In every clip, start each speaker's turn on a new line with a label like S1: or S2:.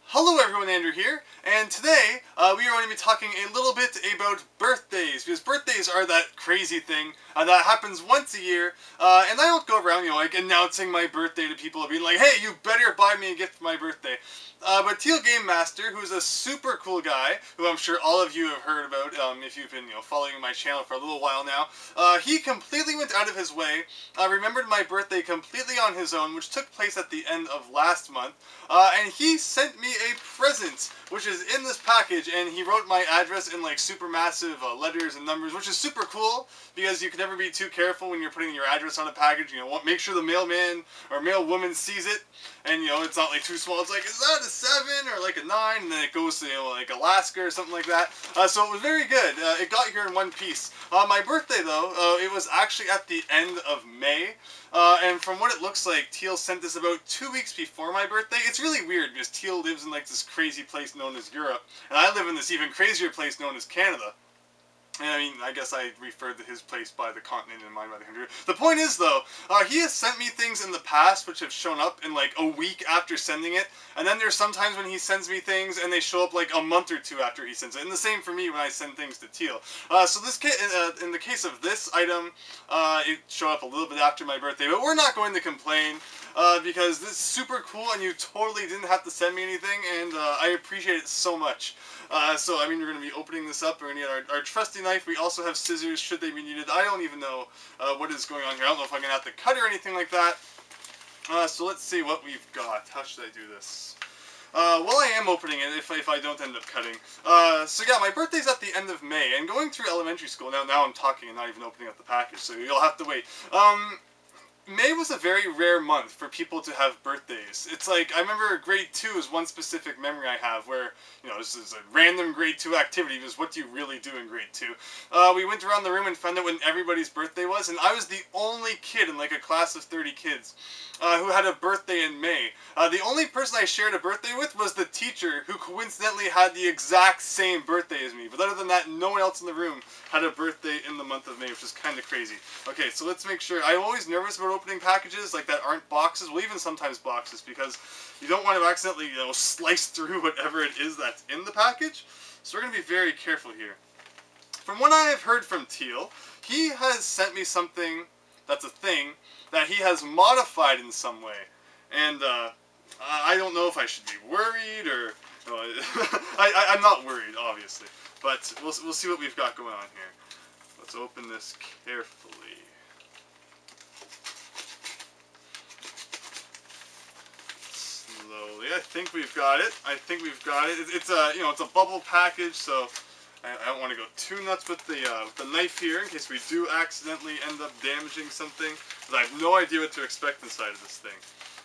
S1: Hello everyone, Andrew here, and today we are going to be talking a little bit about birthdays, because birthdays are that crazy thing that happens once a year, and I don't go around, like announcing my birthday to people and being like, hey, you better buy me a gift for my birthday. But Tealgamemaster, who's a super cool guy, who I'm sure all of you have heard about if you've been following my channel for a little while now, he completely went out of his way, remembered my birthday completely on his own, which took place at the end of last month, and he sent me a present, which is in this package, and he wrote my address in like super massive letters and numbers, which is super cool, because you can never be too careful when you're putting your address on a package. Make sure the mailman or mailwoman sees it, and it's not like too small. It's like, is that a 7 or like a 9? And then it goes to like Alaska or something like that. So it was very good. It got here in one piece. My birthday though, it was actually at the end of May. And from what it looks like, Teal sent this about 2 weeks before my birthday. It's really weird because Teal lives in like this crazy place known as Europe, and I live in this even crazier place known as Canada. And I mean, I guess I referred to his place by the continent and mine by the country. The point is, though, he has sent me things in the past which have shown up in like a week after sending it. And then there's sometimes when he sends me things and they show up like a month or two after he sends it. And the same for me when I send things to Teal. So this in the case of this item, it showed up a little bit after my birthday. But we're not going to complain. Because this is super cool and you totally didn't have to send me anything, and I appreciate it so much. So I mean, we're going to be opening this up. We're going to get our trusty knife. We also have scissors should they be needed. I don't even know what is going on here. I don't know if I'm going to have to cut or anything like that. So let's see what we've got. How should I do this? Well, I am opening it if I don't end up cutting. So yeah, my birthday's at the end of May, and going through elementary school, now I'm talking and not even opening up the package, so you'll have to wait. May was a very rare month for people to have birthdays. It's like, I remember grade 2 is one specific memory I have where, this is a random grade 2 activity, because what do you really do in grade 2? We went around the room and found out when everybody's birthday was, and I was the only kid in like a class of 30 kids who had a birthday in May. The only person I shared a birthday with was the teacher, who coincidentally had the exact same birthday as me. But other than that, no one else in the room had a birthday in the month of May, which is kind of crazy. Okay, so let's make sure. I'm always nervous about opening packages like that aren't boxes, well, even sometimes boxes, because you don't want to accidentally, slice through whatever it is that's in the package. So we're going to be very careful here. From what I have heard from Teal, he has sent me something that's a thing that he has modified in some way. And I don't know if I should be worried or... I'm not worried, obviously. But we'll see what we've got going on here. Let's open this carefully. Slowly. I think we've got it. It's a bubble package, so I don't want to go too nuts with the knife here in case we do accidentally end up damaging something. But I have no idea what to expect inside of this thing.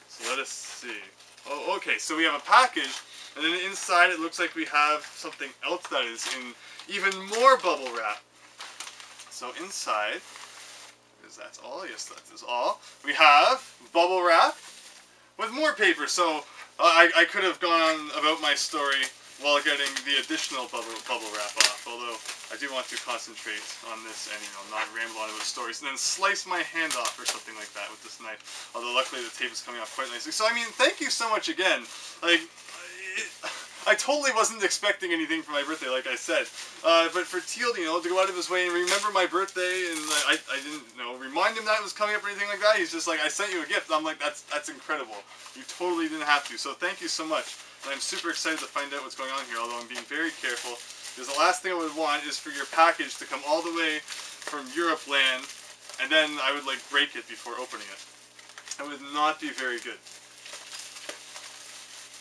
S1: So let us see. Oh, okay. So we have a package, and then inside it looks like we have something else that is in even more bubble wrap. So inside, is that all? Yes, that is all. We have bubble wrap with more paper. So I could have gone on about my story while getting the additional bubble wrap off, although I do want to concentrate on this and, not ramble on about stories, and then slice my hand off or something like that with this knife, although luckily the tape is coming off quite nicely. So, I mean, thank you so much again. Like, I totally wasn't expecting anything for my birthday, like I said, but for Teal, to go out of his way and remember my birthday, and I didn't, remind him that it was coming up or anything like that. He's just like, I sent you a gift. I'm like, that's incredible. You totally didn't have to, so thank you so much. And I'm super excited to find out what's going on here, although I'm being very careful, because the last thing I would want is for your package to come all the way from Europe land, and then I would, break it before opening it. That would not be very good.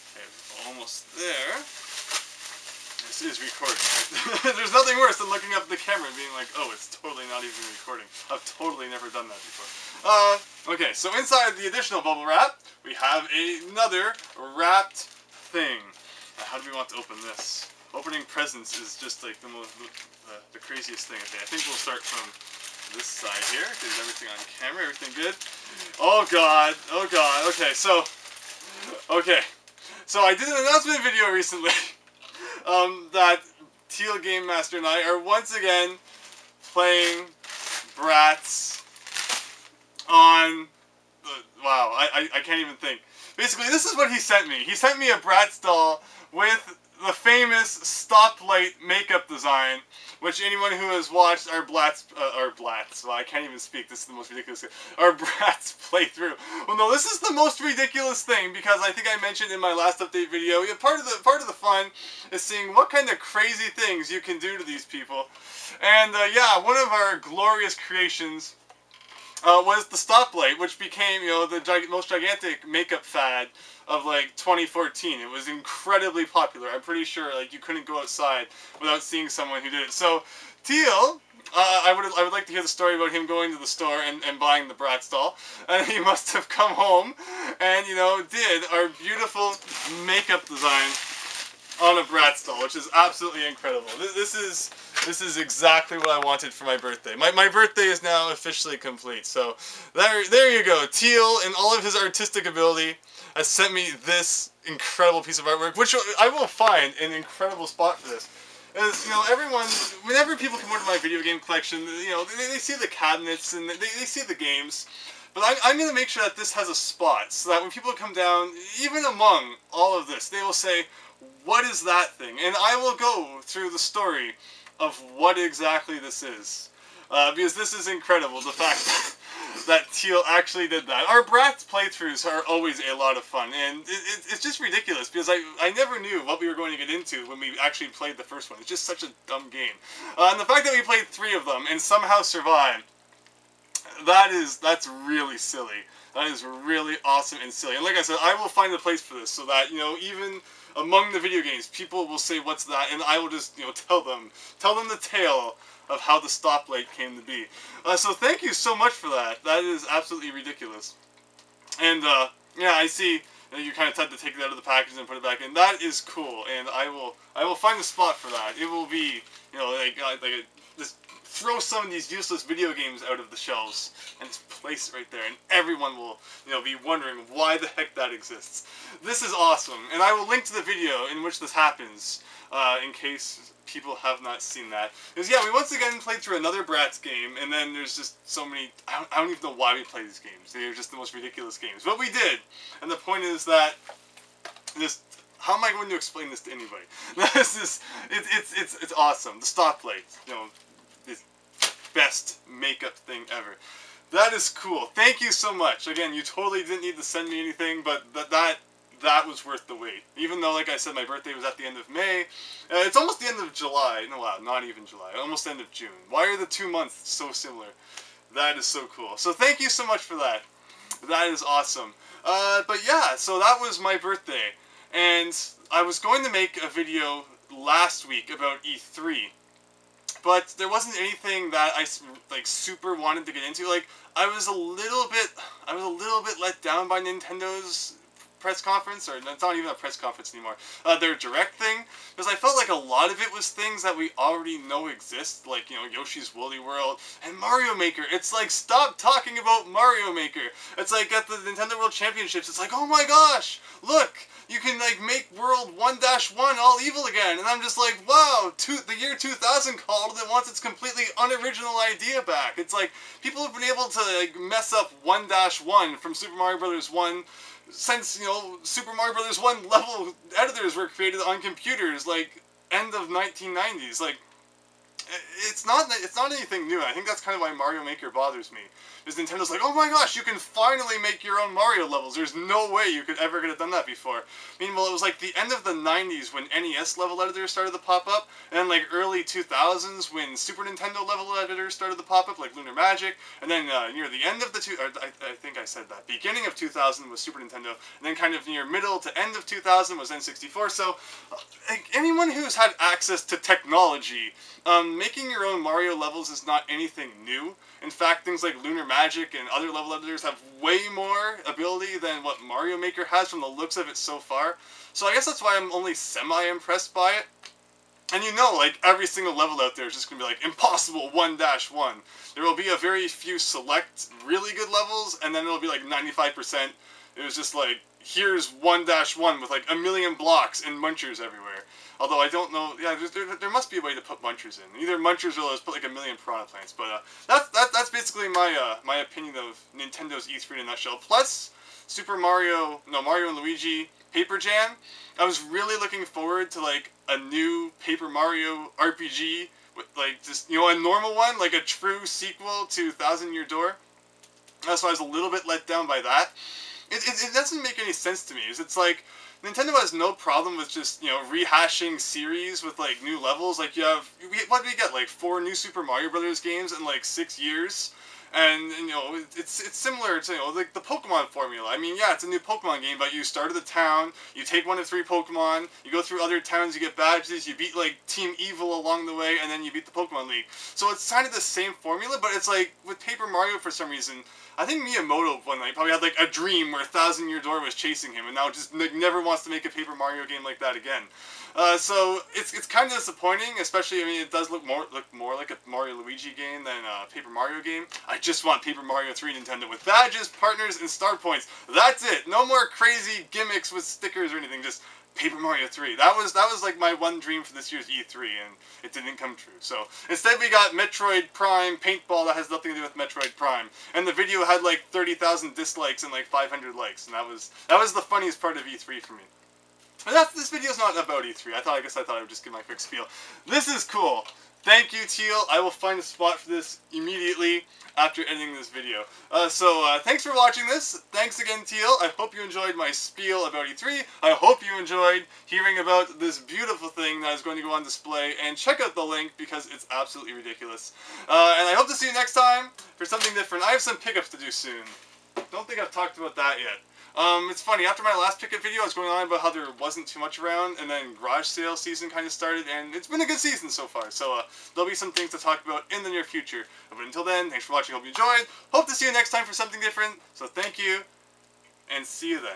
S1: Okay, almost there. This is recording, right? There's nothing worse than looking up at the camera and being like, oh, it's totally not even recording. I've totally never done that before. Okay, so inside the additional bubble wrap, we have another wrapped thing. How do we want to open this? Opening presents is just like the craziest thing. Okay, I think we'll start from this side here. Is everything on camera? Everything good? Oh god, oh god. Okay, so I did an announcement video recently that Tealgamemaster and I are once again playing Bratz on wow, I can't even think. basically, this is what he sent me. He sent me a Bratz doll with the famous stoplight makeup design, which anyone who has watched our Bratz, well, I can't even speak, this is the most ridiculous thing, our Bratz playthrough. Well, no, this is the most ridiculous thing, because I think I mentioned in my last update video, part of the fun is seeing what kind of crazy things you can do to these people. And, yeah, one of our glorious creations was the stoplight, which became, you know, the most gigantic makeup fad of like 2014. It was incredibly popular. I'm pretty sure like you couldn't go outside without seeing someone who did it. So Teal, I would like to hear the story about him going to the store and buying the Bratz doll. And he must have come home and, you know, did our beautiful makeup design on a Bratz doll, which is absolutely incredible. This is exactly what I wanted for my birthday. My birthday is now officially complete. So there you go. Teal, in all of his artistic ability, has sent me this incredible piece of artwork, which I will find an incredible spot for this. As, you know, whenever people come over to my video game collection, you know, they see the cabinets and they see the games. But I'm going to make sure that this has a spot, so that when people come down, even among all of this, they will say, what is that thing? And I will go through the story of what exactly this is. Because this is incredible, the fact that Teal actually did that. Our Bratz playthroughs are always a lot of fun, and it's just ridiculous, because I never knew what we were going to get into when we actually played the first one. It's just such a dumb game. And the fact that we played 3 of them and somehow survived, that's really silly. That is really awesome and silly. And like I said, I will find a place for this, so that, you know, even among the video games, people will say, what's that? And I will just, you know, tell them the tale of how the stoplight came to be. So thank you so much for that. That is absolutely ridiculous. And, yeah, I see you kind of had to take it out of the package and put it back in. That is cool, and I will find a spot for that. It will be, you know, just throw some of these useless video games out of the shelves and just place it right there, and everyone will, you know, be wondering why the heck that exists. This is awesome, and I will link to the video in which this happens, in case people have not seen that. Because, yeah, we once again played through another Bratz game, and then there's just so many, I don't even know why we play these games. They're just the most ridiculous games. But we did, and the point is that how am I going to explain this to anybody? It's awesome. The stoplight, you know, this best makeup thing ever. That is cool. Thank you so much. Again, you totally didn't need to send me anything, but that was worth the wait. Even though, like I said, my birthday was at the end of May. It's almost the end of July. No, wow, not even July. Almost the end of June. Why are the 2 months so similar? That is so cool. So thank you so much for that. That is awesome. But yeah, so that was my birthday. And I was going to make a video last week about E3. But there wasn't anything that I like super wanted to get into. Like, I was a little bit let down by Nintendo's press conference, or it's not even a press conference anymore, their Direct thing, because I felt like a lot of it was things that we already know exist, like, you know, Yoshi's Woolly World and Mario Maker. It's like, stop talking about Mario Maker. It's like at the Nintendo World Championships, it's like, oh my gosh, look, you can like make World 1-1 all evil again, and I'm just like, wow, the year 2000 called and it wants its completely unoriginal idea back. It's like, people have been able to like mess up 1-1 from Super Mario Bros. 1 since, you know, Super Mario Bros. 1 level editors were created on computers, like, end of 1990s. Like, it's not anything new. I think that's kind of why Mario Maker bothers me. Is Nintendo's like, oh my gosh, you can finally make your own Mario levels. There's no way you could ever have done that before. Meanwhile, it was like the end of the 90s when NES level editors started to pop up, and then like early 2000s when Super Nintendo level editors started to pop up, like Lunar Magic, and then near the end of the I think I said that. Beginning of 2000 was Super Nintendo, and then kind of near middle to end of 2000 was N64. So, like, anyone who's had access to technology, making your own Mario levels is not anything new. In fact, things like Lunar Magic and other level editors have way more ability than what Mario Maker has from the looks of it so far. So I guess that's why I'm only semi-impressed by it. And you know, like, every single level out there is just going to be like, impossible 1-1. There will be a very few select really good levels, and then it'll be like 95%. It was just like, here's 1-1 with like a million blocks and munchers everywhere. Although I don't know, yeah, there must be a way to put munchers in. Either munchers or just put like a million piranha plants. But that's basically my my opinion of Nintendo's E3 in a nutshell. Plus Mario and Luigi Paper Jam, I was really looking forward to like a new Paper Mario RPG with like just, you know, a normal one, like a true sequel to Thousand Year Door. That's why I was a little bit let down by that. It doesn't make any sense to me. It's like Nintendo has no problem with just, you know, rehashing series with like new levels. Like you have, what do we get, like 4 new Super Mario Brothers games in like 6 years? And you know, it's similar to, you know, like the Pokemon formula. I mean, yeah, it's a new Pokemon game, but you start at the town, you take 1 of 3 Pokemon, you go through other towns, you get badges, you beat like Team Evil along the way, and then you beat the Pokemon League. So it's kind of the same formula, but it's like with Paper Mario for some reason. I think Miyamoto one night probably had like a dream where Thousand Year Door was chasing him, and now just like, never wants to make a Paper Mario game like that again. So it's kind of disappointing, especially, I mean, it does look more like a Mario Luigi game than a Paper Mario game. I just want Paper Mario 3 Nintendo with badges, partners, and star points. That's it. No more crazy gimmicks with stickers or anything. Just Paper Mario 3. That was like my one dream for this year's E3, and it didn't come true. So instead we got Metroid Prime Paintball that has nothing to do with Metroid Prime, and the video had like 30,000 dislikes and like 500 likes, and that was the funniest part of E3 for me. But this video's not about E3. I thought I would just give my quick spiel. This is cool. Thank you, Teal. I will find a spot for this immediately after editing this video. Thanks for watching this. Thanks again, Teal. I hope you enjoyed my spiel about E3. I hope you enjoyed hearing about this beautiful thing that is going to go on display. And check out the link because it's absolutely ridiculous. And I hope to see you next time for something different. I have some pickups to do soon. Don't think I've talked about that yet. It's funny, after my last pickup video I was going on about how there wasn't too much around, and then garage sale season kind of started, and it's been a good season so far, so there'll be some things to talk about in the near future. But until then, thanks for watching, hope you enjoyed, hope to see you next time for something different, so thank you, and see you then.